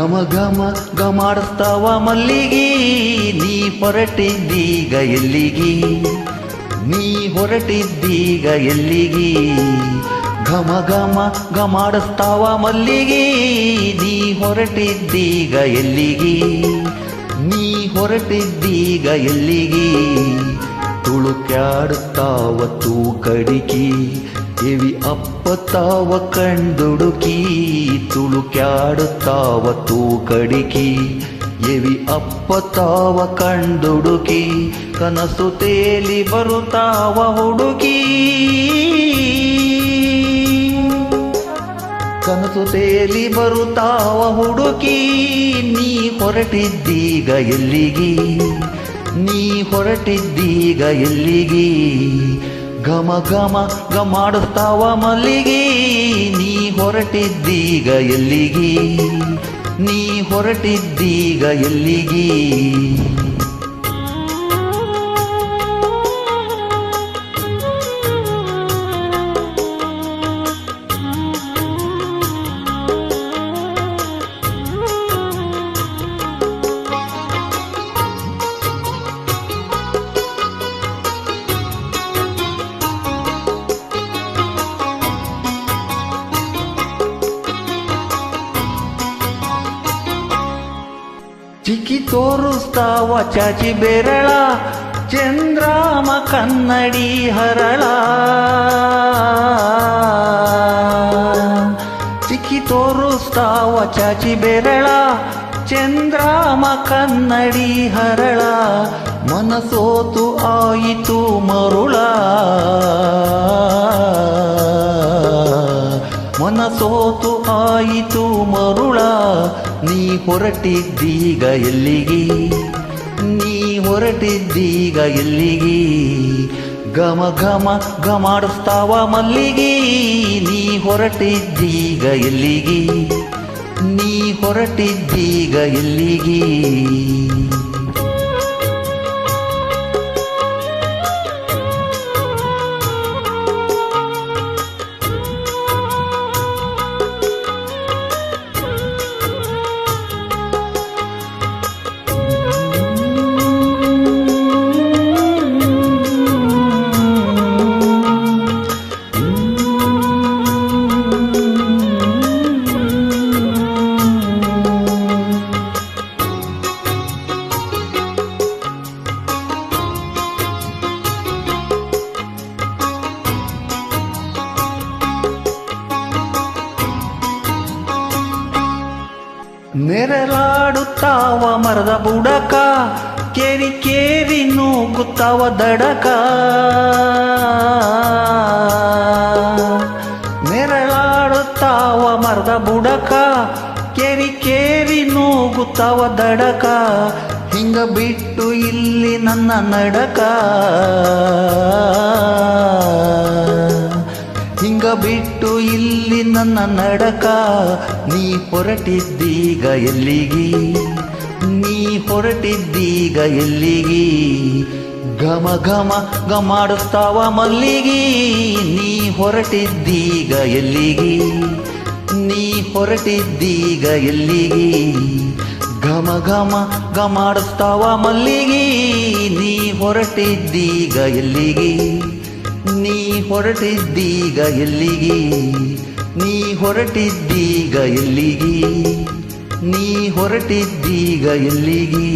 ಘಮ ಘಮ ಗಮಾಡಿಸ್ತಾವ ಮಲ್ಲಿಗಿ, ನೀ ಹೊರಟಿದ್ದೀಗ ಎಲ್ಲಿಗಿ, ನೀ ಹೊರಟಿದ್ದೀಗ ಎಲ್ಲಿಗಿ. ಘಮ ಘಮ ಗಮಾಡಿಸ್ತಾವ ಮಲ್ಲಿಗಿ, ನೀ ಹೊರಟಿದ್ದೀಗ ಎಲ್ಲಿಗಿ, ನೀ ಹೊರಟಿದ್ದೀಗ ಎಲ್ಲಿಗಿ. ತುಳುಕ್ಯಾಡುತ್ತಾವ ತೂಕಡಿಕಿ, ಎವಿ ಅಪ್ಪತಾವ ಕಂಡುಡುಕಿ. ತುಳುಕ್ಯಾಡುತ್ತಾವ ತೂಕಡಿಕಿ, ಎವಿ ಅಪ್ಪತಾವ ಕಂಡುಡುಕಿ. ಕನಸು ತೇಲಿ ಬರುತ್ತಾವ ಹುಡುಕಿ, ಕನಸು ತೇಲಿ ಬರುತ್ತಾವ ಹುಡುಕಿ. ನೀ ಹೊರಟಿದ್ದೀಗ ಎಲ್ಲಿಗಿ, ನೀ ಹೊರಟಿದ್ದೀಗ ಎಲ್ಲಿಗಿ. ಘಮ ಘಮ ಗಮಾಡಿಸ್ತಾವ ಮಲ್ಲಿಗಿ, ನೀ ಹೊರಟಿದ್ದೀಗ ಎಲ್ಲಿಗಿ, ನೀ ಹೊರಟಿದ್ದೀಗ ಎಲ್ಲಿಗಿ. ಚಿಕ್ಕಿ ತೋರಿಸ್ತಾವ ಚಾಚಿ ಬೆರಳ, ಚಂದ್ರಾಮ ಕನ್ನಡಿ ಹರಳ. ಚಿಕ್ಕಿ ತೋರಿಸ್ತಾವ ಚಾಚಿ ಬೆರಳ, ಚಂದ್ರಾಮ ಕನ್ನಡಿ ಹರಳ. ಮನಸೋತು ಆಯಿತು ಮರುಳ, ಮನಸೋತು ಆಯಿತು ಮರುಳ. ನೀ ಹೊರಟಿದ್ದೀಗ ಎಲ್ಲಿಗಿ, ನೀ ಹೊರಟಿದ್ದೀಗ ಎಲ್ಲಿಗಿ. ಘಮ ಘಮ ಗಮಾಡಿಸ್ತಾವ ಮಲ್ಲಿಗಿ, ನೀ ಹೊರಟಿದ್ದೀಗ ಎಲ್ಲಿಗಿ, ನೀ ಹೊರಟಿದ್ದೀಗ ಎಲ್ಲಿಗಿ. ನೆರಳಾಡುತ್ತಾವ ಮರದ ಬುಡಕ, ಕೇರಿ ಕೇರಿ ನೂಗುತ್ತಾವ ದಡಕ. ನೆರಳಾಡುತ್ತಾವ ಮರದ ಬುಡಕ, ಕೇರಿ ಕೇರಿ ನೂಗುತ್ತಾವ ದಡಕ. ಹಿಂಗ ಬಿಟ್ಟು ಇಲ್ಲಿ ನನ್ನ ನಡಕ, ಹಿಂಗ ಬಿಟ್ಟು ಇಲ್ಲಿ ನನ್ನ ನಡಕ. ನೀ ಹೊರಟಿದ್ದೀಗ ಎಲ್ಲಿಗಿ, ನೀ ಹೊರಟಿದ್ದೀಗ ಎಲ್ಲಿಗಿ. ಘಮ ಘಮ ಗಮಾಡಿಸ್ತಾವ ಮಲ್ಲಿಗಿ, ನೀ ಹೊರಟಿದ್ದೀಗ ಎಲ್ಲಿಗಿ, ನೀ ಹೊರಟಿದ್ದೀಗ ಎಲ್ಲಿಗಿ. ಘಮ ಘಮ ಗಮಾಡಿಸ್ತಾವ ಮಲ್ಲಿಗಿ, ನೀ ಹೊರಟಿದ್ದೀಗ ಎಲ್ಲಿಗಿ, ನೀ ಹೊರಟಿದ್ದೀಗ ಎಲ್ಲಿಗಿ, ನೀ ಹೊರಟಿದ್ದೀಗ ಎಲ್ಲಿಗಿ, ನೀ ಹೊರಟಿದ್ದೀಗ ಎಲ್ಲಿಗಿ.